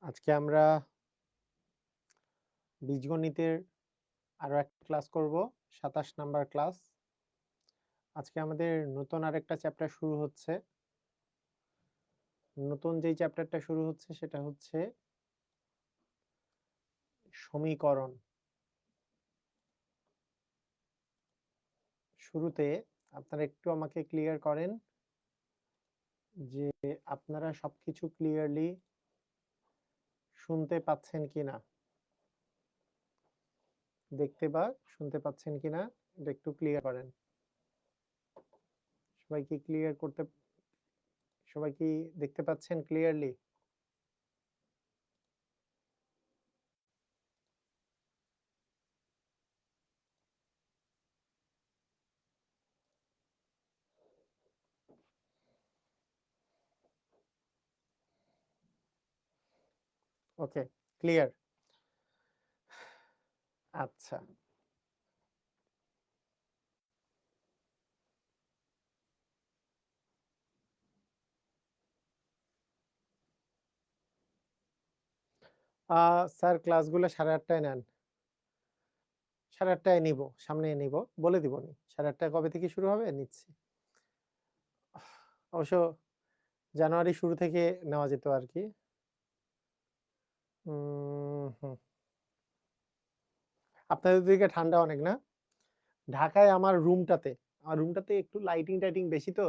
আজকে আমরা বীজগণিতের আরো একটা ক্লাস করব, ২৭ নাম্বার ক্লাস। আজকে আমাদের নতুন আরেকটা চ্যাপ্টার শুরু হচ্ছে। নতুন যেই চ্যাপ্টারটা শুরু হচ্ছে সেটা হচ্ছে সমীকরণ। শুরুতে আপনারা একটু আমাকে ক্লিয়ার করেন যে আপনারা সবকিছু ক্লিয়ারলি শুনতে পাচ্ছেন কিনা, দেখতে বা শুনতে পাচ্ছেন কিনা এটা একটু ক্লিয়ার করেন। সবাই কি দেখতে পাচ্ছেন ক্লিয়ারলি? ওকে, ক্লিয়ার। আচ্ছা, স্যার ক্লাসগুলো 8:30টায় নেন। 8:30টায় নিব, সামনে নিব, বলে দিবনি। 8:30 কবে থেকে শুরু হবে? নিচ্ছি। অবশ্য জানুয়ারি শুরু থেকে নেওয়া যেত আরকি। হুম। আপনাদের ওদিকে ঠান্ডা অনেক না? ঢাকায় আমার রুমটাতে একটু লাইটিং-টাইটিং বেশি তো।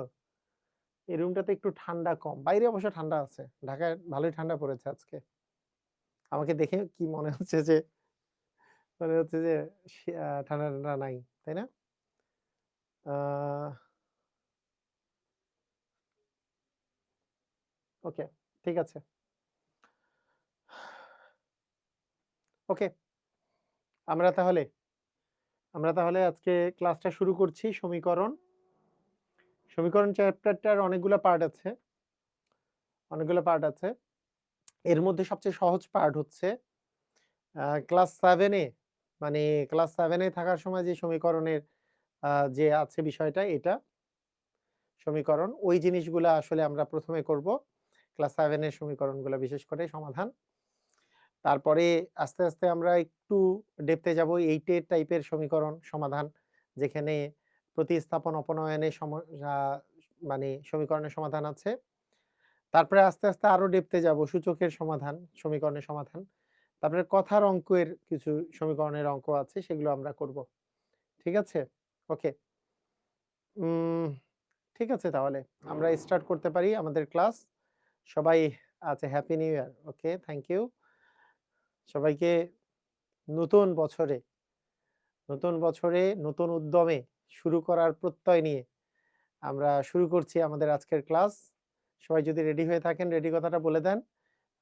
এই রুমটাতে একটু ঠান্ডা কম। বাইরে অবশ্য ঠান্ডা আছে। ঢাকায় ভালোই ঠান্ডা পড়েছে আজকে। আমাকে দেখে কি মনে হচ্ছে যে ঠান্ডা নাই। তাই না? আ ওকে, ঠিক আছে। ওকে, আমরা তাহলে আমরা তাহলে আজকে ক্লাসটা শুরু করছি। সমীকরণ চ্যাপ্টারটার অনেকগুলো পার্ট আছে। এর মধ্যে সবচেয়ে সহজ পার্ট হচ্ছে ক্লাস 7 এ মানে ক্লাস 7 এ থাকার সময় যে সমীকরণের যে আছে বিষয়টা এটা সমীকরণ ওই জিনিসগুলা আসলে আমরা ১ম এ করব। ক্লাস 7 এর সমীকরণগুলা বিশেষ করে সমাধান। তারপরে আস্তে আস্তে আমরা একটু ডেপথে যাব 8 এর টাইপের সমীকরণ সমাধান, যেখানে প্রতিস্থাপন অপনয়নের আ মানে সমীকরণের সমাধান আছে। তারপরে আস্তে আস্তে আরো ডেপথে যাব সূচকের সমাধান, সমীকরণের সমাধান। তারপরে কথার অঙ্কের কিছু সমীকরণের অঙ্ক আছে সেগুলো আমরা করব। ঠিক আছে? ওকে। উম ঠিক আছে তাহলে। আমরা স্টার্ট করতে পারি আমাদের ক্লাস। সবাই আচ্ছা happy new year. Okay, thank you. সবাইকে নতুন বছরে নতুন উদ্যমে শুরু করার প্রত্যয় নিয়ে আমরা শুরু করছি আমাদের আজকের ক্লাস। সবাই যদি রেডি হয়ে থাকেন, রেডি কথাটা বলে দেন।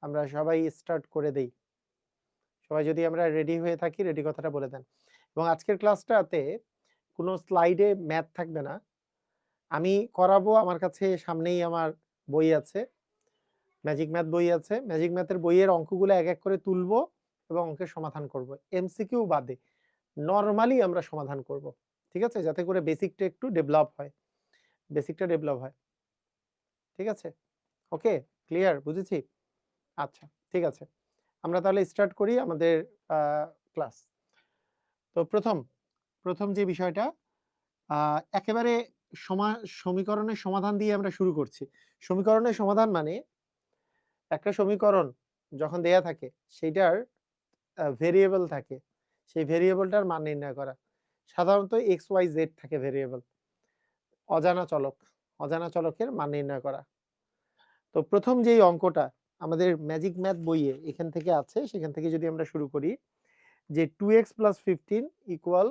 আমরা সবাই স্টার্ট করে দেই। সবাই যদি আমরা রেডি হয়ে থাকি, রেডি কথাটা বলে দেন। এবং আজকের ক্লাসটাতে কোনো স্লাইডে ম্যাথ থাকবে না। আমি করাবো, আমার কাছে সামনেই আমার বই আছে। ম্যাজিক ম্যাথ বই আছে। ম্যাজিক ম্যাথের বইয়ের অঙ্কগুলো এক করে তুলবো এবং অঙ্কের সমাধান করব। এমসিকিউ বাদে। নরমালি আমরা সমাধান করব। ঠিক আছে? যাতে করে বেসিকটা ডেভেলপ হয়। ঠিক আছে? ওকে? ক্লিয়ার? বুঝেছি? আচ্ছা, ঠিক আছে। আমরা তাহলে স্টার্ট করি আমাদের আ ক্লাস। তো ১ম যে বিষয়টা আ একেবারে সমা সমীকরণের সমাধান দিয়ে আমরা শুরু করছি। সমীকরণের সমাধান মানে একটা সমীকরণ যখন দেয়া থাকে সেইটার ভেরিয়েবল থাকে। সেই ভেরিয়েবলটার মান নির্ণয় করা। সাধারণত x, y, z থাকে ভেরিয়েবল। অজানা চলক। অজানা চলকের মান নির্ণয় করা। তো ১ম যেই অঙ্কটা আমাদের ম্যাজিক ম্যাথ বইয়ে এখান থেকে আছে, সেখান থেকে যদি আমরা শুরু করি যে 2x + 15 equal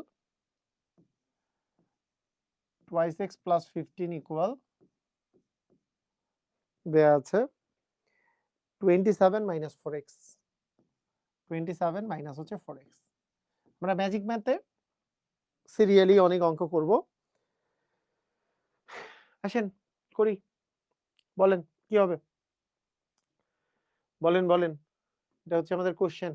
twice x + 15 equal দেয়া আছে 27 - 4x। 27 মাইনাস হচ্ছে 4x। আমরা ম্যাজিক ম্যাথে সিরিয়ালি অনেক অঙ্ক করব। আসেন করি। বলেন কি হবে? বলেন। এটা হচ্ছে আমাদের কোয়েশ্চেন।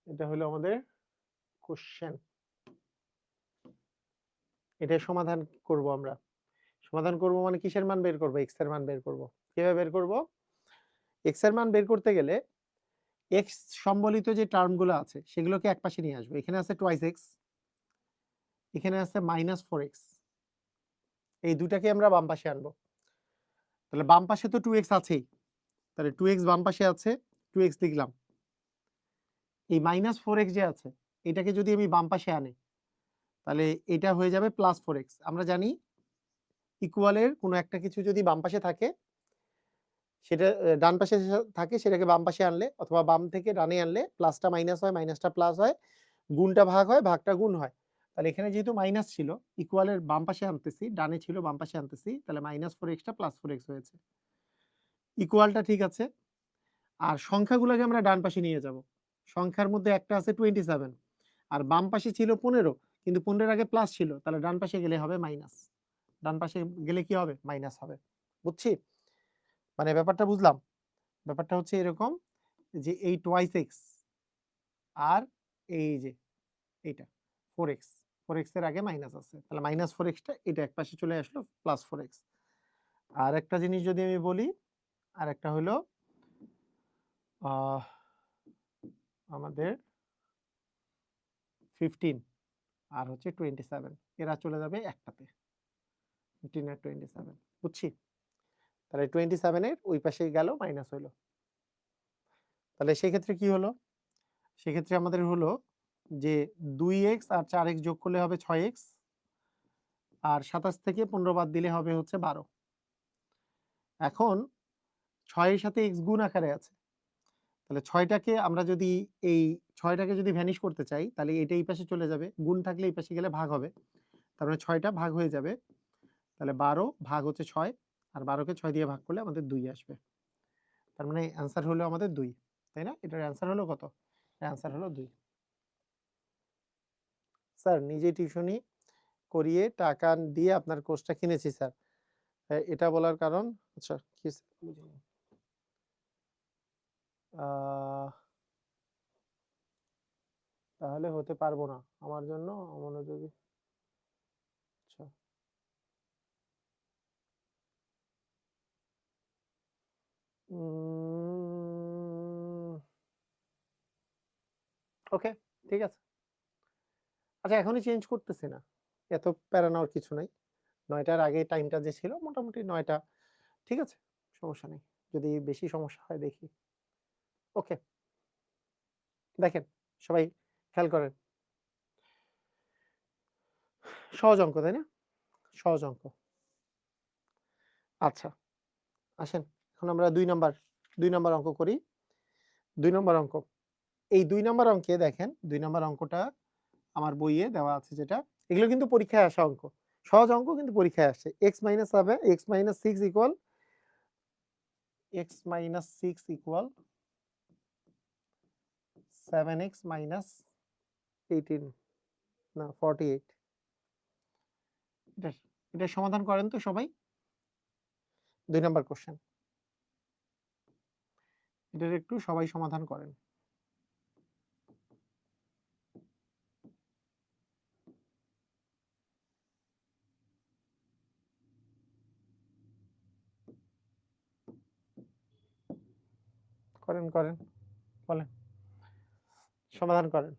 এটা হলো আমাদের কোয়েশ্চেন। এটার সমাধান করব আমরা। সমাধান করব মানে কিসের মান বের করব? x এর মান বের করব। কিভাবে বের করব? x এর মান বের করতে গেলে x সম্বলিত যে টার্মগুলো আছে সেগুলোকে একপাশে নিয়ে আসবো। এখানে আছে টুয়াইস x, এখানে আছে -4x। এই দুটাকে আমরা বাম পাশে আনবো। তাহলে বাম পাশে তো 2x আছেই। তাহলে 2x বাম পাশে আছে, 2x লিখলাম। এই -4x যে আছে এটাকে যদি আমি বাম পাশে আনি তাহলে এটা হয়ে যাবে +4x। আমরা জানি ইকুয়ালের কোনো একটা কিছু যদি বাম পাশে থাকে সেটা ডান পাশে থাকে সেটাকে বাম পাশে আনলে অথবা বাম থেকে ডানে আনলে প্লাসটা মাইনাস হয়, মাইনাসটা প্লাস হয়, গুণটা ভাগ হয়, ভাগটা গুণ হয়। তাহলে এখানে যেহেতু মাইনাস ছিল ইকুয়ালের বাম পাশে আনতেছি, ডানে ছিল বাম পাশে আনতেছি, তাহলে -4x টা +4x হয়েছে। ইকুয়ালটা ঠিক আছে। আর সংখ্যাগুলোকে আমরা ডান পাশে নিয়ে যাব। সংখ্যার মধ্যে একটা আছে 27 আর বাম পাশে ছিল 15 কিন্তু 15 এর আগে প্লাস ছিল, তাহলে ডান পাশে গেলে হবে মাইনাস। ডান পাশে গেলে কি হবে? মাইনাস হবে। বুঝছি? মানে ব্যাপারটা বুঝলাম? ব্যাপারটা হচ্ছে এরকম যে এই টুয়াইস এক্স আর এই যে এইটা 4x, 4x এর আগে মাইনাস আছে, তাহলে -4x টা এটা একপাশে চলে আসলো +4x। আর একটা জিনিস যদি আমি বলি, আর একটা হলো আমাদের 15 আর হচ্ছে 27 এরা চলে যাবে একটাতে, 15 আর 27। বুঝছি? তাহলে 27 এর ওই পাশেই গেল মাইনাস হইলো। তাহলে সেক্ষেত্রে কি হলো? সেক্ষেত্রে আমাদের হলো যে 2x আর 4x যোগ করলে হবে 6x আর 27 থেকে 15 বাদ দিলে হবে হচ্ছে 12। এখন 6 এর সাথে x গুণ আকারে আছে। তাহলে 6 টাকে আমরা যদি এই 6 টাকে যদি ভ্যানিশ করতে চাই তাহলে এটা এই পাশে চলে যাবে। গুণ থাকলে এই পাশে গেলে ভাগ হবে। তার মানে 6 টা ভাগ হয়ে যাবে। তাহলে 12 ভাগ হচ্ছে 6 আর 12 কে 6 দিয়ে ভাগ করলে আমাদের 2 আসবে। তার মানে অ্যান্সার হলো আমাদের 2, তাই না? এটার অ্যান্সার হলো কত? অ্যান্সার হলো 2। স্যার নিজে টিউশনি করিয়ে টাকা দিয়ে আপনার কোর্সটা কিনেছি স্যার। এটা বলার কারণ আচ্ছা কি বুঝিনি। তাহলে হতে পারবো না। আমার জন্য অমনোযোগী। আচ্ছা। ওকে, ঠিক আছে। আচ্ছা এখনই চেঞ্জ করতেছি না। এত প্যারা নেওয়ার কিছু নাই। ৯ টার আগে টাইমটা যে ছিল মোটামুটি ৯ টা। ঠিক আছে? সমস্যা নেই। যদি বেশি সমস্যা হয় দেখি। ওকে। দেখেন সবাই খেয়াল করেন। সহজ অঙ্ক, তাই না? সহজ অঙ্ক। আচ্ছা, আসেন। এখন আমরা ২ নাম্বার অঙ্ক করি। ২ নাম্বার অঙ্ক। এই ২ নাম্বার অঙ্কে দেখেন, ২ নাম্বার অঙ্কটা আমার বইয়ে দেওয়া আছে যেটা। এগুলো কিন্তু পরীক্ষায় আসা অঙ্ক। সহজ অঙ্ক কিন্তু পরীক্ষায় আসে। x - 7 x - 6 equal x - 6 equal 7x - 18 না 48। এটা এটা সমাধান করেন তো সবাই। ২ নাম্বার কোশ্চেন। এটার একটু সবাই সমাধান করেন। করেন, করেন। বলেন। সমাধান করেন।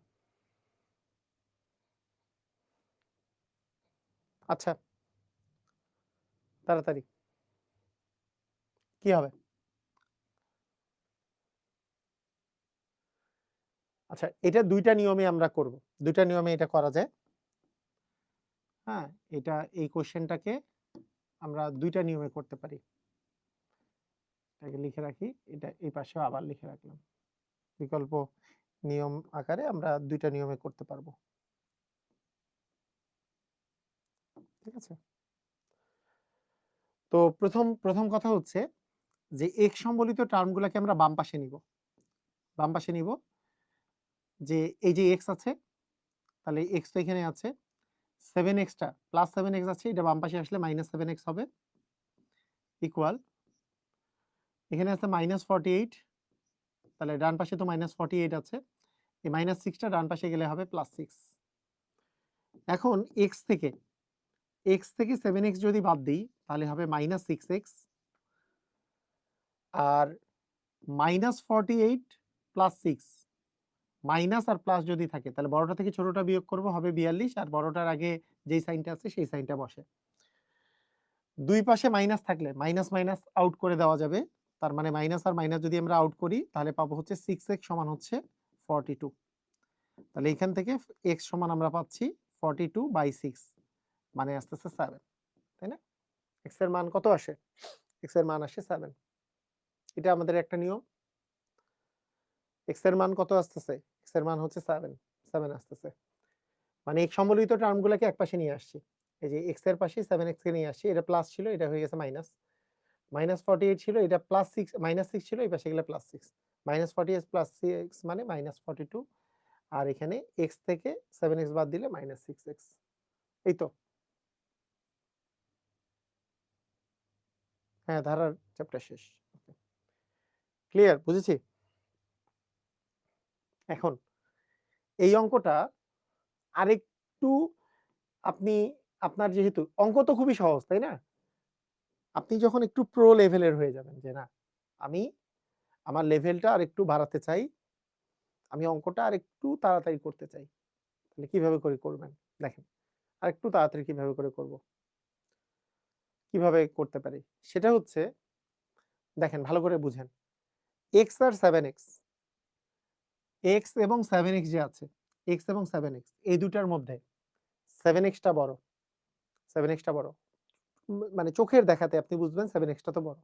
আচ্ছা। তাড়াতাড়ি। কি হবে? আচ্ছা, এটা ২ টা নিয়মে আমরা করব। ২ টা নিয়মে এটা করা যায়। হ্যাঁ? এটা এই কোশ্চেনটাকে আমরা ২ টা নিয়মে করতে পারি। এটাকে লিখে রাখি। এটা এই পাশেও আবার লিখে রাখলাম। বিকল্প নিয়ম আকারে আমরা ২ টা নিয়মে করতে পারবো। ঠিক আছে? তো প্রথম কথা হচ্ছে যে x সম্বলিত টার্মগুলাকে আমরা বাম পাশে নিব। বাম পাশে নিব। যে এই যে x আছে, তাহলে x তো এখানে আছে। 7x টা +7x আছে, এটা বাম পাশে আসলে -7x হবে। ইকুয়াল এখানে আছে -48, তাহলে ডান পাশে তো -48 আছে। এই -6 টা ডান পাশে গেলে হবে +6। এখন x থেকে এক্স থেকে 7x যদি বাদ দিই তাহলে হবে -6x আর -48 প্লাস 6 মাইনাস আর প্লাস যদি থাকে তাহলে বড়টা থেকে ছোটটা বিয়োগ করব হবে 42 আর বড়টার আগে যেই সাইনটা আছে সেই সাইনটা বসে। দুই পাশে মাইনাস থাকলে মাইনাস মাইনাস আউট করে দেওয়া যাবে, তার মানে মাইনাস আর মাইনাস যদি আমরা আউট করি তাহলে পাবো হচ্ছে 6x সমান হচ্ছে 42। তাহলে এখান থেকে x সমান আমরা পাচ্ছি 42/6 মানে আসতেছে 7, তাই না? x এর মান কত আসে? x এর মান আসে 7। এটা আমাদের একটা নিয়ম। x এর মান কত আসতেছে? x এর মান হচ্ছে 7 আসতেছে। মানে x সম্বলিত টার্মগুলোকে একপাশে নিয়ে আসছি। এই যে x এর পাশে 7x কে নিয়ে আসছি, এটা প্লাস ছিল, এটা হয়ে গেছে মাইনাস। -48 ছিল, এটা +6 -6 ছিল, এই পাশে গেলে +6 -48 + 6 মানে -42 আর এখানে x থেকে 7x বাদ দিলে -6x। এই তো। হ্যাঁ, ধারার চ্যাপ্টার শেষ। ক্লিয়ার? বুঝেছি? এখন এই অঙ্কটা আরেকটু আপনি আপনার যেহেতু অঙ্ক তো খুবই সহজ, তাই না? আপনি যখন একটু প্রো লেভেলের হয়ে যাবেন যে না, আমি আমার লেভেলটা আরেকটু বাড়াতে চাই, আমি অঙ্কটা আরেকটু তাড়াতাড়ি করতে চাই। তাহলে কিভাবে করে করবেন? দেখেন, আরেকটু তাড়াতাড়ি কিভাবে করে করব? কিভাবে করতে পারি? সেটা হচ্ছে দেখেন ভালো করে বুঝেন। x আর 7x, x এবং 7x যে আছে, x এবং 7x এই দুটার মধ্যে 7x টা বড়। 7x টা বড়। মানে চোখের দেখাতে আপনি বুঝবেন 7x টা তো বড়।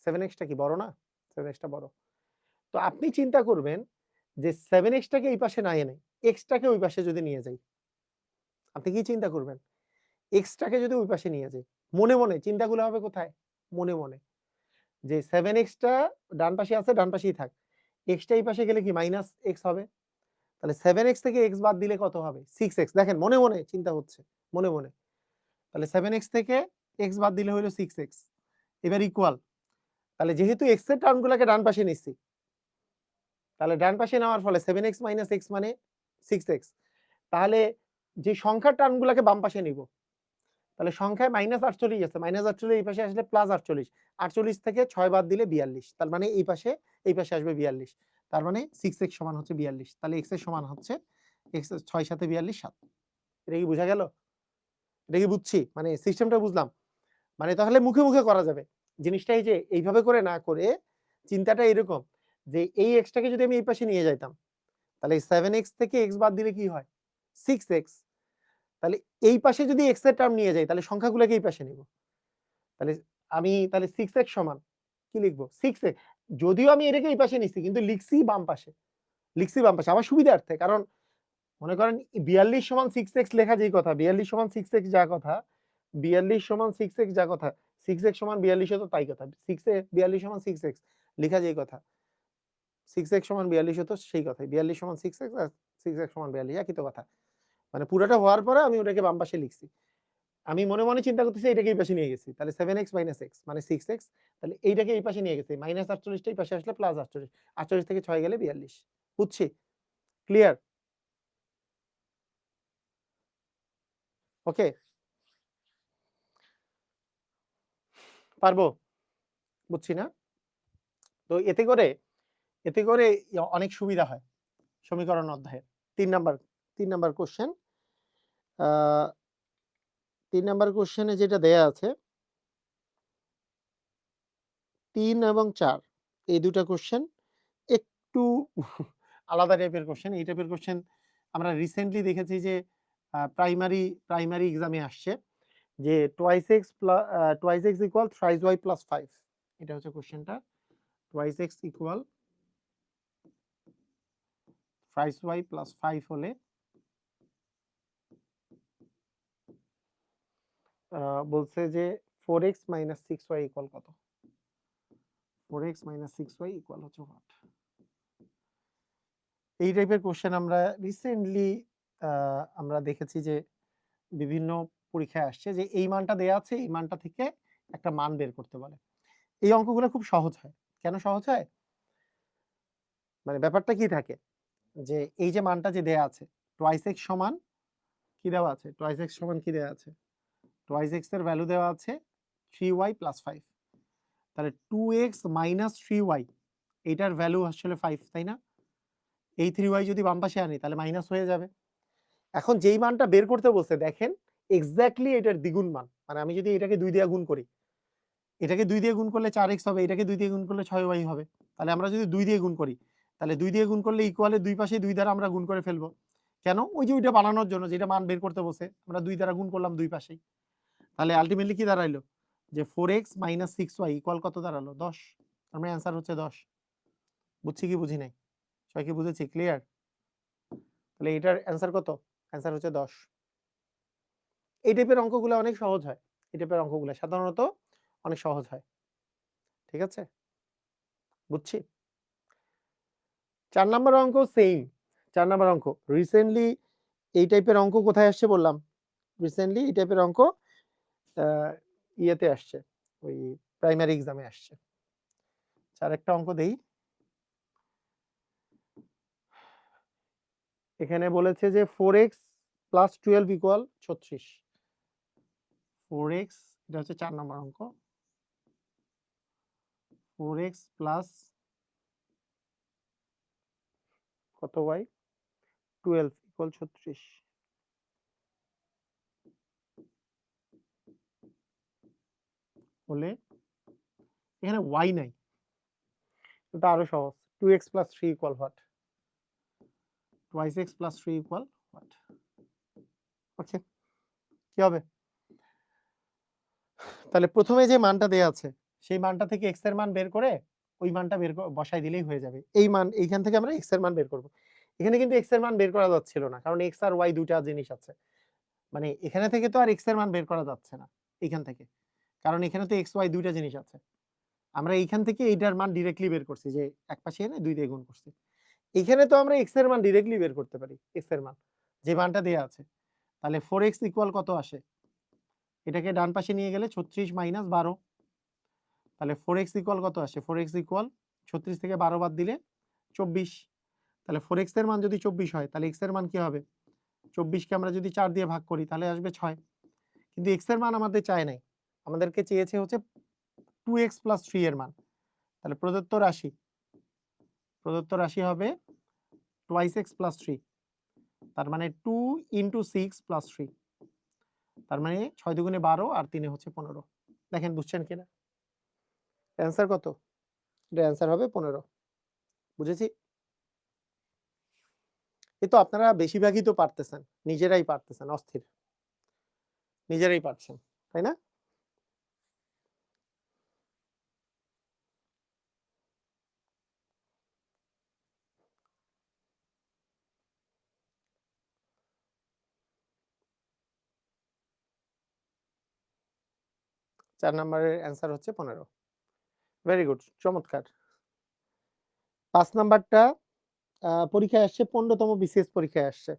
7x টা কি বড় না? 7x টা বড়। তো আপনি চিন্তা করবেন যে 7x টাকে এই পাশে না এনে x টাকে ওই পাশে যদি নিয়ে যাই, আপনি কি চিন্তা করবেন? x টাকে যদি ওই পাশে নিয়ে যাই, মনে, মনে চিন্তাগুলো হবে কোথায়? মনে, মনে। যে 7x টা ডান পাশে আছে, ডান পাশেই থাক। x টা এই পাশে গেলে কি -x হবে। তাহলে 7x থেকে x বাদ দিলে কত হবে? 6x। দেখেন মনে, মনে চিন্তা হচ্ছে। মনে, মনে। তাহলে 7x থেকে x বাদ দিলে হইলো 6x। এবার ইকুয়াল। তাহলে যেহেতু x এর টার্মগুলোকে ডান পাশে নিচ্ছি, তাহলে ডান পাশে নেওয়ার ফলে 7x - x মানে 6x। তাহলে যে সংখ্যার টার্মগুলোকে বাম পাশে নিব, তাহলে সংখ্যায় -48 আছে, -48 এই পাশে আসলে +48, 48 থেকে 6 বাদ দিলে 42, তার মানে এই পাশে আসবে 42, তার মানে 6x সমান হচ্ছে 42। তাহলে x এর সমান হচ্ছে x 6 7 42 7। এটা কি বোঝা গেল? এটা কি বুঝছি? মানে সিস্টেমটা বুঝলাম। মানে তাহলে মুখে, মুখে করা যাবে। জিনিসটা এই যে এইভাবে করে না করে চিন্তাটা এরকম যে এই x টাকে যদি আমি এই পাশে নিয়ে যাইতাম, তাহলে 7x থেকে x বাদ দিলে কি হয়? 6x। তাহলে এই পাশে যদি x এর টার্ম নিয়ে যাই তাহলে সংখ্যাগুলোকে এই পাশে নিব। তাহলে 6x সমান কি লিখব? 6x। যদিও আমি এটাকে এই পাশে নিচ্ছি কিন্তু লিখছি বাম পাশে। আমার সুবিধার্থে। কারণ মনে করেন 42 সমান 6x লেখা যেই কথা, 42 সমান 6x যা কথা, 42 সমান 6x যা কথা, 6x সমান 42 ও তো তাই কথা। 42 সমান 6x লেখা যেই কথা, 6x সমান 42 ও তো সেই কথাই। 42 সমান 6x আর 6x সমান 42 একই তো কথা। মানে পুরাটা হওয়ার পরে আমি ওটাকে বাম পাশে লিখছি। আমি মনে, মনে চিন্তা করতেছি এটাকে এই পাশে নিয়ে গেছি। তাহলে 7x - x মানে 6x। তাহলে এইটাকে এই পাশে নিয়ে গেছি। -48 টা এই পাশে আসলে +48, 48 থেকে 6 গেলে 42। বুঝছি? ক্লিয়ার? ওকে? পারবো? বুঝছি না? তো এতে করে অনেক সুবিধা হয় সমীকরণ অধ্যায়ের। ৩ নাম্বার ৩ নাম্বার কোয়েশ্চেন। আ ৩ নাম্বার কোয়েশ্চেনে যেটা দেয়া আছে ৩ এবং ৪ এই ২ টা কোয়েশ্চেন একটু আলাদা টাইপের কোয়েশ্চেন। এই টাইপের কোয়েশ্চেন আমরা রিসেন্টলি দেখেছি যে প্রাইমারি এক্সামে আসছে যে twice x equal thrice y plus 5, এটা হচ্ছে কোয়েশ্চেনটা। twice x equal thrice y plus 5 হলে বলছে যে 4x minus 6y equal কত? 4x minus 6y equal হচ্ছে what? এই টাইপের কোয়েশ্চেন আমরা রিসেন্টলি আমরা দেখেছি যে বিভিন্ন পরীক্ষায় আসছে যে এই মানটা দেয়া আছে, এই মানটা থেকে একটা মান বের করতে বলে। এই অঙ্কগুলো খুব সহজ হয়। কেন সহজ হয়? মানে ব্যাপারটা কি থাকে? যে এই যে মানটা যে দেয়া আছে twice x সমান কি দেওয়া আছে, টুয়াইস এক্স সমান কি দেওয়া আছে, টুয়াইস এক্স এর ভ্যালু দেওয়া আছে 3y + 5, তাহলে 2x - 3y এটার ভ্যালু আসলে 5, তাই না? এই 3y যদি বাম পাশে আনি তাহলে মাইনাস হয়ে যাবে। এখন যেই মানটা বের করতে বলছে দেখেন এক্স্যাক্টলি এটার দ্বিগুণ মান, মানে আমি যদি এটাকে 2 দিয়ে গুণ করি, এটাকে 2 দিয়ে গুণ করলে 4x হবে, এটাকে 2 দিয়ে গুণ করলে 6y হবে। তাহলে আমরা যদি 2 দিয়ে গুণ করি, তাহলে 2 দিয়ে গুণ করলে ইকুয়ালের দুই পাশে 2 দ্বারা আমরা গুণ করে ফেলবো। কেন? ওই যে ওইটা বানানোর জন্য, যেটা মান বের করতে বলছে আমরা 2 দ্বারা গুণ করলাম দুই পাশেই। তাহলে আলটিমেটলি কি দাঁড়াইলো, যে 4x - 6y ইকুয়াল কত দাঁড়ালো, 10। তার মানে অ্যান্সার হচ্ছে 10। বুঝছি কি বুঝি নাই? সবাই কি বুঝেছি? ক্লিয়ার? তাহলে এটার অ্যান্সার কত? অ্যান্সার হচ্ছে 10। এই টাইপের অঙ্কগুলো অনেক সহজ হয়। এই টাইপের অঙ্কগুলো সাধারণত অনেক সহজ হয়। ঠিক আছে? বুঝছি? 4 নাম্বার অঙ্ক সেম। 4 নাম্বার অঙ্ক। রিসেন্টলি এই টাইপের অঙ্ক কোথায় আসছে বললাম? রিসেন্টলি এই টাইপের অঙ্ক আ ইয়েতে আসছে। ওই প্রাইমারি এক্সামে আসছে। আরেকটা অঙ্ক দেই। এখানে বলেছে যে 4x + 12 = 36। 4x এটা হচ্ছে 4 নাম্বার অঙ্ক। 4x প্লাস কত y? 12 = 36 হলে এখানে y নাই। এটা আরো সহজ। 2x + 3 = what? Twice x + 3 = what? ওকে, কি হবে? তাহলে প্রথমে যে মানটা দেয়া আছে সেই মানটা থেকে x এর মান বের করে ওই মানটা বসাই দিলেই হয়ে যাবে। এই মান এইখান থেকে আমরা x এর মান বের করব। এখানে কিন্তু x এর মান বের করা যাচ্ছিল না, কারণ x আর y দুইটা জিনিস আছে। মানে এখানে থেকে তো আর x এর মান বের করা যাচ্ছে না এইখান থেকে, কারণ এখানে তো x y দুইটা জিনিস আছে। আমরা এইখান থেকে এইটার মান ডিরেক্টলি বের করছি, যে এক পাশে এনে 2 দিয়ে গুণ করছি। এখানে তো আমরা x এর মান ডিরেক্টলি বের করতে পারি, x এর মান যে মানটা দেয়া আছে। তাহলে 4x = কত আসে? এটাকে ডান পাশে নিয়ে গেলে 36 - 12। তাহলে 4x = কত আসে? 4x = 36 থেকে 12 বাদ দিলে 24। তাহলে 4x এর মান যদি 24 হয় তাহলে x এর মান কি হবে? 24 কে আমরা যদি 4 দিয়ে ভাগ করি তাহলে আসবে 6। কিন্তু x এর মান আমাদের চায় নাই। আমাদেরকে চেয়েছে হচ্ছে 2x + 3 এর মান। তাহলে প্রদত্ত রাশি হবে twice x + 3। তার মানে 2 * 6 + 3। তার মানে 6 দুগুণে 12 আর 3 এ হচ্ছে 15। দেখেন বুঝছেন কিনা? অ্যান্সার কত? এটা অ্যান্সার হবে 15। বুঝেছি? এই তো আপনারা বেশিরভাগই তো পারতেছেন। নিজেরাই পারতেছেন, অস্থির। নিজেরাই পারছেন। তাই না? চার নাম্বারের অ্যান্সার হচ্ছে 15। ভেরি গুড, চমৎকার। ৫ নাম্বারটা পরীক্ষায় আসছে, 15 তম বিসিএস পরীক্ষায় আসছে।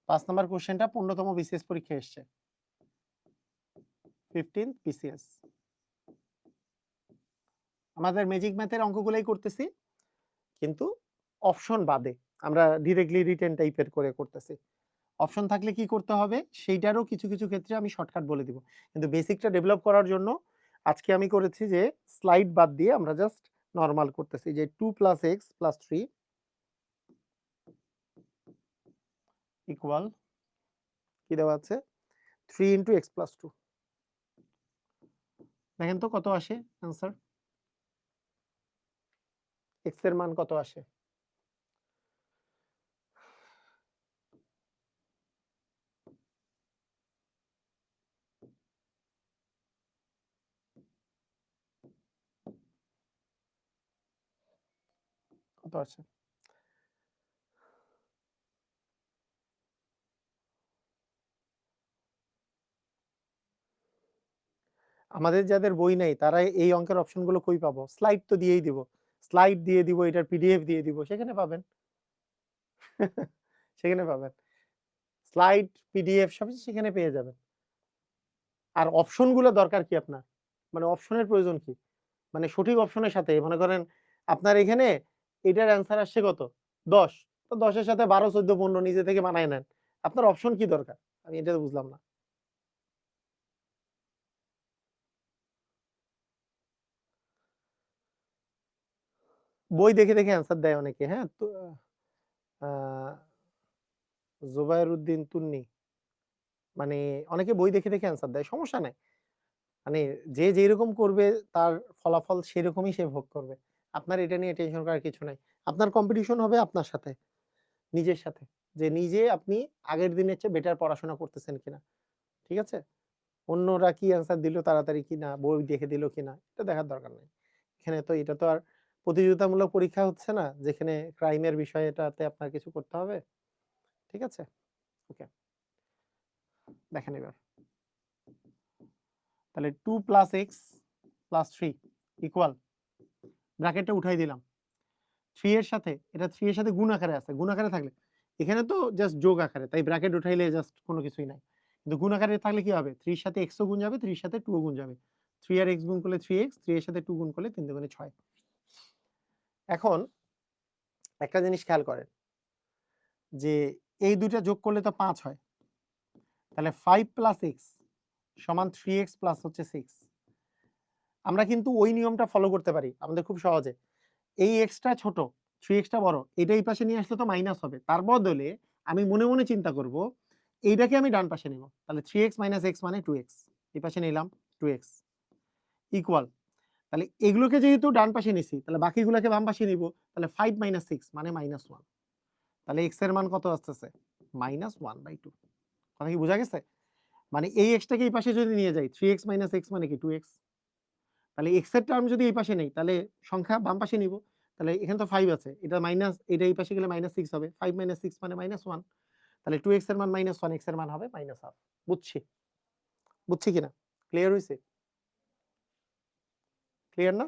৫ নাম্বার কোশ্চেনটা 15 তম বিসিএস পরীক্ষায় এসছে। 15th BCS. আমাদের ম্যাজিক ম্যাথের অঙ্কগুলাই করতেছি, কিন্তু অপশন বাদে। আমরা ডিরেক্টলি রিটেন টাইপের করে করতেছি। অপশন থাকলে কি করতে হবে সেইটারও কিছু, কিছু ক্ষেত্রে আমি শর্টকাট বলে দিব। কিন্তু বেসিকটা ডেভেলপ করার জন্য আজকে আমি করেছি যে স্লাইড বাদ দিয়ে আমরা জাস্ট নরমাল করতেছি, যে 2 + x + 3 ইকুয়াল কি দেওয়া আছে, 3 × x + 2। দেখেন তো কত আসে অ্যান্সার? x এর মান কত আসে? কত আসে? আমাদের যাদের বই নাই তারা এই অঙ্কের অপশনগুলো কই পাবো? স্লাইড তো দিয়েই দিব। স্লাইড দিয়ে দিব, এটার পিডিএফ দিয়ে দিব। সেখানে পাবেন। সেখানে পাবেন। স্লাইড, পিডিএফ সব সেখানে পেয়ে যাবেন। আর অপশনগুলো দরকার কি আপনার? মানে অপশনের প্রয়োজন কি? মানে সঠিক অপশনের সাথে মনে করেন আপনার এখানে এটার অ্যান্সার আসছে কত? 10। তো 10 এর সাথে 12, 14, 15 নিজে থেকে বানায় নেন। আপনার অপশন কি দরকার? আমি এটা বুঝলাম না। বই দেখে, দেখে অ্যান্সার দেয় অনেকে, হ্যাঁ? তো আ জুবায়ের উদ্দিন তুন্নি। মানে অনেকে বই দেখে, দেখে অ্যান্সার দেয়। সমস্যা নাই। মানে যে যেরকম করবে তার ফলাফল সেরকমই সে ভোগ করবে। আপনার এটা নিয়ে টেনশন করার কিছু নাই। আপনার কম্পিটিশন হবে আপনার সাথে, নিজের সাথে। যে নিজে আপনি আগের দিনের চেয়ে বেটার পড়াশোনা করতেছেন কিনা। ঠিক আছে? অন্যরা কি অ্যান্সার দিল তাড়াতাড়ি কিনা, বই দেখে দিল কিনা, এটা দেখার দরকার নেই। এখানে তো এটা তো আর প্রতিযোগিতামূলক পরীক্ষা হচ্ছে না, যেখানে ক্রাইমের বিষয়টাতে আপনার কিছু করতে হবে। ঠিক আছে? ওকে, দেখেন এবার। তাহলে 2 + x + 3 ইকুয়াল, ব্র্যাকেটটা উঠাই দিলাম। 3 এর সাথে, এটা 3 এর সাথে গুণ আকারে আছে। গুণ আকারে থাকলে এখানে তো জাস্ট যোগ আকারে, তাই ব্র্যাকেট উঠাইলে জাস্ট কোনো কিছুই নাই। কিন্তু গুণ আকারে থাকলে কি হবে? 3 এর সাথে x ও গুণ যাবে, 3 এর সাথে 2 ও গুণ যাবে। 3 আর x গুণ করলে 3x, 3 এর সাথে 2 গুণ করলে 3 দুগুণে 6। এখন একটা জিনিস খেয়াল করেন যে এই ২ টা যোগ করলে তো ৫ হয়। তাহলে 5 + x সমান 3x প্লাস হচ্ছে 6। আমরা কিন্তু ওই নিয়মটা ফলো করতে পারি আমাদের খুব সহজে। এই x টা ছোট, 3x টা বড়। এটা এই পাশে নিয়ে আসলে তো মাইনাস হবে। তার বদলে আমি মনে, মনে চিন্তা করব, এইটাকে আমি ডান পাশে নিব। তাহলে 3x - x মানে 2x। এই পাশে নিলাম 2x ইকুয়াল। তাহলে এগুলোকে যেহেতু ডান পাশে নিছি, তাহলে বাকিগুলোকে বাম পাশে নিব। তাহলে 5 - 6 মানে -1। তাহলে x এর মান কত আসতেছে? -1/2। কথা কি বোঝা গেছে? মানে এই x টাকে এই পাশে যদি নিয়ে যাই, 3x - x মানে কি 2x। তাহলে x এর টার্ম যদি এই পাশে নেই, তাহলে সংখ্যা বাম পাশে নিব। তাহলে এখানে তো 5 আছে। এটা মাইনাস, এটা এই পাশে গেলে -6 হবে। 5 - 6 মানে -1। তাহলে 2x এর মান -1, x এর মান হবে -1/2। বুঝছি? বুঝছি কিনা? ক্লিয়ার হইছে? ক্লিয়ার না?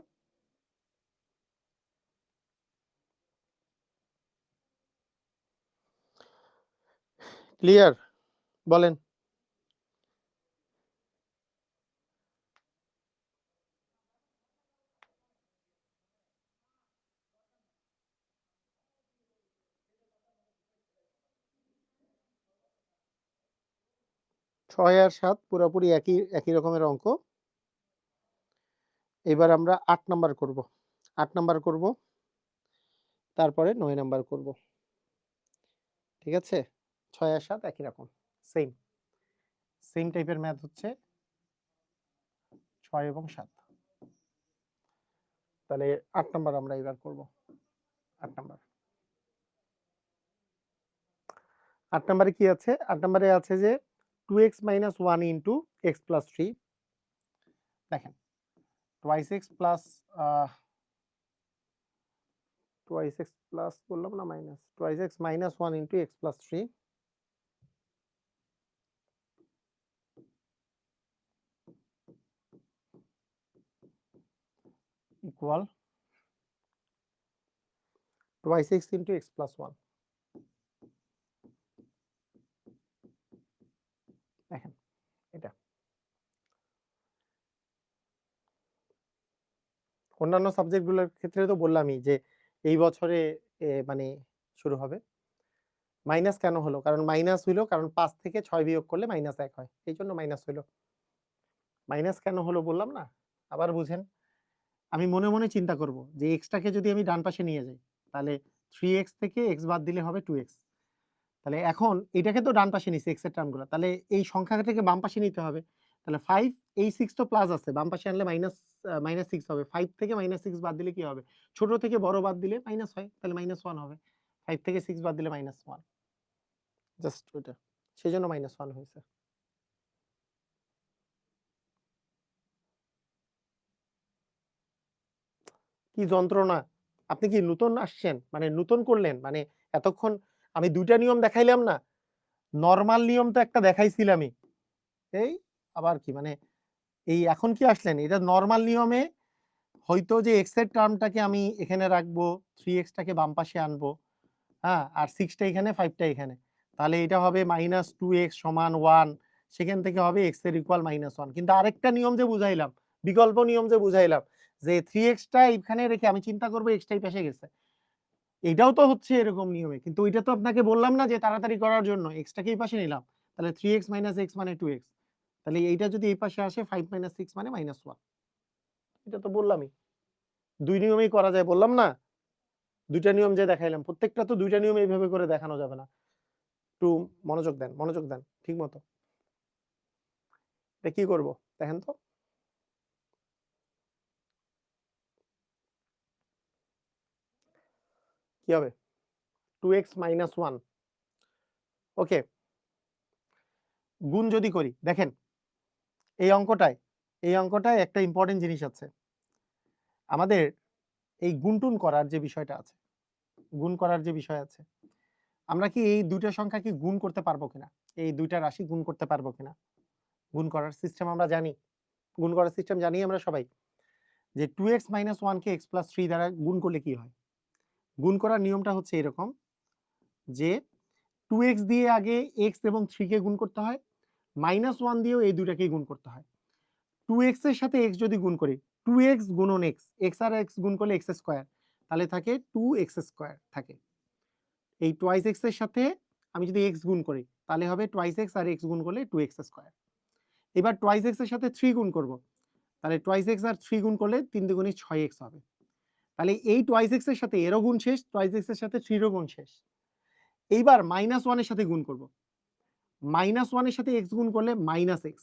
ক্লিয়ার? বলেন। ছয় আর ৭ পুরোপুরি একই রকমের অঙ্ক। এবার আমরা ৮ নাম্বার করব। ৮ নাম্বার করব। তারপরে ৯ নাম্বার করব। ঠিক আছে? ৬ আর ৭ একই রকম। সেইম। সেইম টাইপের ম্যাথ হচ্ছে ৬ এবং ৭। তাহলে ৮ নাম্বার আমরা এবার করব। ৮ নাম্বার। ৮ নাম্বারে কি আছে? ৮ নাম্বারে আছে যে 2x - 1 ইনটু x + 3। দেখেন, twice x plus twice x plus বললাম না minus? twice x - 1 into x + 3 equal twice x into x + 1। দেখেন এটা। অন্যান্য সাবজেক্টগুলোর ক্ষেত্রে তো বললামই যে এই বছরে মানে শুরু হবে। মাইনাস কেন হলো? কারণ মাইনাস হইলো কারণ ৫ থেকে ৬ বিয়োগ করলে -১ হয়। এইজন্য মাইনাস হইলো। মাইনাস কেন হলো বললাম না? আবার বুঝেন। আমি মনে, মনে চিন্তা করব যে x টাকে যদি আমি ডান পাশে নিয়ে যাই, তাহলে 3x থেকে x বাদ দিলে হবে 2x। তাহলে এখন এটাকে তো ডান পাশে নিছি x এর টার্মগুলা। তাহলে এই সংখ্যাটাকে বাম পাশে নিতে হবে। তাহলে 5, এই 6 তো প্লাস আছে। বাম পাশে আনলে -6 হবে। 5 থেকে -6 বাদ দিলে কি হবে? ছোট থেকে বড় বাদ দিলে মাইনাস হয়। তাহলে -1 হবে। 5 থেকে 6 বাদ দিলে -1। জাস্ট ওইটা। সেজন্য -1 হইছে। কি যন্ত্রণা! আপনি কি নতুন আসছেন? মানে নতুন করলেন? মানে এতক্ষণ আমি ২ টা নিয়ম দেখাইলাম না? নরমাল নিয়ম তো একটা দেখাইছিলামই। এই আবার কি মানে এই এখন কি আসলেন? এটা নরমাল নিয়মে হয়তো যে x এর টার্মটাকে আমি এখানে রাখবো, 3x টাকে বাম পাশে আনবো, হ্যাঁ? আর 6 টা এখানে, 5 টা এখানে। তাহলে এটা হবে -2x = 1। সেখান থেকে হবে x এর ইকুয়াল -1। কিন্তু আরেকটা নিয়ম যে বুঝাইলাম, বিকল্প নিয়ম যে বুঝাইলাম যে 3x টা এইখানে রেখে আমি চিন্তা করব x টা এই পাশে গেছে। এটাও তো হচ্ছে এরকম নিয়মে, কিন্তু ওইটা তো আপনাকে বললাম না যে তাড়াতাড়ি করার জন্য এক্সটাকে এই পাশে নিলাম, তাহলে 3x - x মানে 2x, তাহলে এইটা যদি এই পাশে আসে 5 - 6 মানে -1, এটা তো বললামই, দুই নিয়মেই করা যায় বললাম না, দুইটা নিয়ম যে দেখাইলাম, প্রত্যেকটা তো দুইটা নিয়ম এইভাবে করে দেখানো যাবে না। একটু মনোযোগ দেন, মনোযোগ দেন ঠিক মতো। এটা কি করব দেখেন তো। কি হবে 2x - 1, ওকে। গুণ যদি করি দেখেন এই অঙ্কটায় একটা ইম্পর্টেন্ট জিনিস আছে, আমাদের এই গুণটুন করার যে বিষয়টা আছে, গুণ করার যে বিষয় আছে, আমরা কি এই দুইটা সংখ্যা কি গুণ করতে পারবো কিনা, এই দুইটা রাশি গুণ করতে পারবো কিনা, গুণ করার সিস্টেম আমরা জানি, গুণ করার সিস্টেম জানি আমরা সবাই, যে 2x - 1 কে x + 3 দ্বারা গুণ করলে কি হয়। গুণ করার নিয়মটা হচ্ছে এরকম যে 2x দিয়ে আগে x এবং 3 কে গুণ করতে হয়, -1 দিয়েও এই দুইটাকেই গুণ করতে হয়। 2x এর সাথে x যদি গুণ করি, 2x গুণন x, x আর x গুণ করলে x স্কয়ার, তাহলে থাকে 2x স্কয়ার থাকে। এই টুয়াইস x এর সাথে আমি যদি x গুণ করি তাহলে হবে টুয়াইস x আর x গুণ করলে 2x স্কয়ার। এবার টুয়াইস x এর সাথে 3 গুণ করব, তাহলে টুয়াইস x আর 3 গুণ করলে 3 দুগুণে 6x হবে। তাহলে এই টুয়াইস x এর সাথে এরও গুণ শেষ, টুয়াইস x এর সাথে 3 এরও গুণ শেষ। এইবার -1 এর সাথে গুণ করব, -1 এর সাথে x গুণ করলে -x,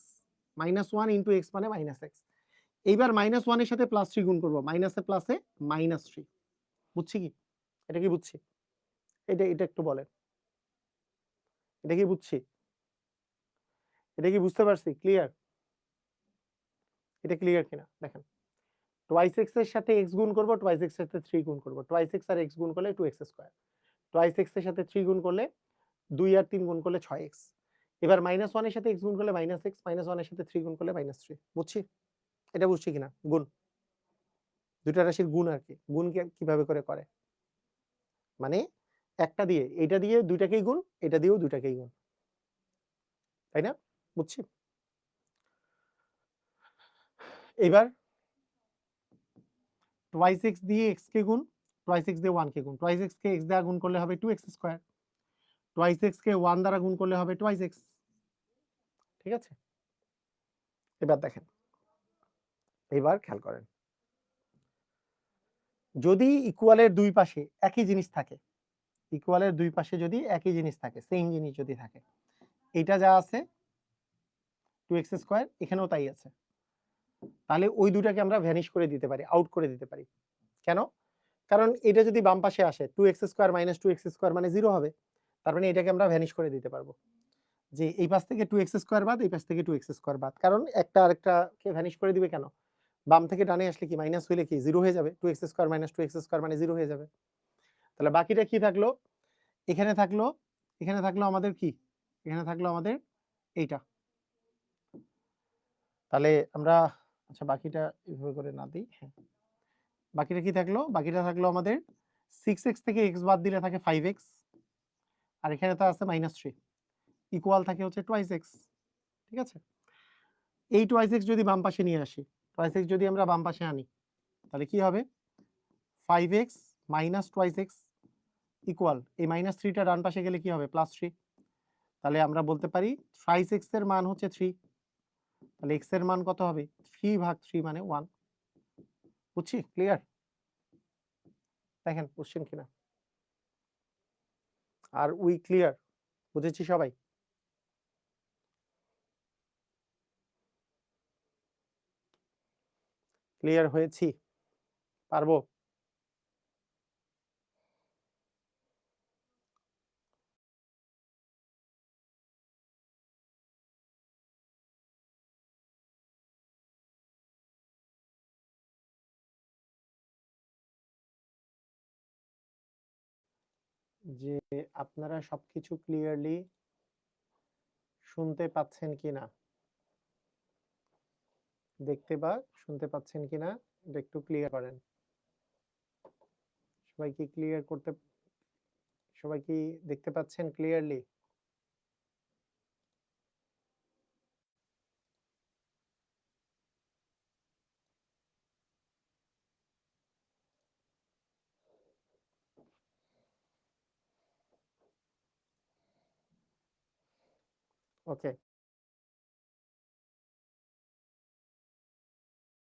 -1 * x মানে -x। এইবার -1 এর সাথে +3 গুণ করব, মাইনাসে প্লাসে -3। বুঝছি কি? এটা কি বুঝছি? এটা একটু বলেন। এটা কি বুঝছি? এটা কি বুঝতে পারছি? ক্লিয়ার? এটা ক্লিয়ার কিনা? দেখেন। টুয়াইস x এর সাথে x গুণ করব, টুয়াইস x এর সাথে 3 গুণ করব। টুয়াইস x আর x গুণ করলে 2x স্কয়ার। টুয়াইস x এর সাথে 3 গুণ করলে 2 আর 3 গুণ করলে 6x। এবার -1 এর সাথে x গুণ করলে -x, -1 এর সাথে 3 গুণ করলে -3। বুঝছি? এটা বুঝছি কিনা? গুণ। দুইটা রাশির গুণ আরকি। গুণ কিভাবে করে? মানে একটা দিয়ে এটা দিয়ে দুইটাকেই গুণ, এটা দিয়েও দুইটাকেই গুণ। তাই না? বুঝছি? এবার টুয়াইস x দিয়ে x কে গুণ, টুয়াইস x দিয়ে 1 কে গুণ। টুয়াইস x কে x দ্বারা গুণ করলে হবে 2x স্কয়ার। টুয়াইস x কে 1 দ্বারা গুণ করলে হবে টুয়াইস x। ঠিক আছে? এবার দেখেন। এবার খেয়াল করেন। যদি ইকুয়ালের দুই পাশে একই জিনিস থাকে, ইকুয়ালের দুই পাশে যদি একই জিনিস থাকে, সেম জিনিস যদি থাকে, এটা যা আছে 2x স্কয়ার, এখানেও তাই আছে, তাহলে ওই দুটাকে আমরা ভ্যানিশ করে দিতে পারি, আউট করে দিতে পারি। কেন? কারণ এটা যদি বাম পাশে আসে 2x স্কয়ার - 2x স্কয়ার মানে 0 হবে। তার মানে এটাকে আমরা ভ্যানিশ করে দিতে পারবো। যে এই পাশ থেকে 2x স্কয়ার বাদ, এই পাশ থেকে 2x স্কয়ার বাদ। কারণ একটা আরেকটাকে ভ্যানিশ করে দিবে কেন? বাম থেকে ডানে আসলে কি মাইনাস হইলে কি 0 হয়ে যাবে? 2x স্কয়ার - 2x স্কয়ার মানে 0 হয়ে যাবে। তাহলে বাকিটা কি থাকলো? এখানে থাকলো, এখানে থাকলো আমাদের কি? এখানে থাকলো আমাদের এইটা। তাহলে আমরা আচ্ছা বাকিটা এভাবে করে না দিই। হ্যাঁ। বাকিটা কি থাকলো? বাকিটা থাকলো আমাদের 6x থেকে x বাদ দিলে থাকে 5x, আর এখানে তো আছে -3, ইকুয়াল থাকে হচ্ছে টুয়াইস x। ঠিক আছে? এই টুয়াইস x যদি বাম পাশে নিয়ে আসি, টুয়াইস x যদি আমরা বাম পাশে আনি, তাহলে কি হবে? 5x - টুয়াইস x ইকুয়াল এই -3 টা ডান পাশে গেলে কি হবে? +3। তাহলে আমরা বলতে পারি থ্রাইস x এর মান হচ্ছে 3। তাহলে x এর মান কত হবে? 3/3 মানে 1। বুঝছি? ক্লিয়ার? দেখেন বুঝছেন কিনা? আর উই ক্লিয়ার? বুঝেছি সবাই? ক্লিয়ার হয়েছি? পারবো? যে আপনারা সবকিছু ক্লিয়ারলি শুনতে পাচ্ছেন কিনা, দেখতে বা শুনতে পাচ্ছেন কিনা এটা একটু ক্লিয়ার করেন। সবাই কি ক্লিয়ার করতে, সবাই কি দেখতে পাচ্ছেন ক্লিয়ারলি? ওকে।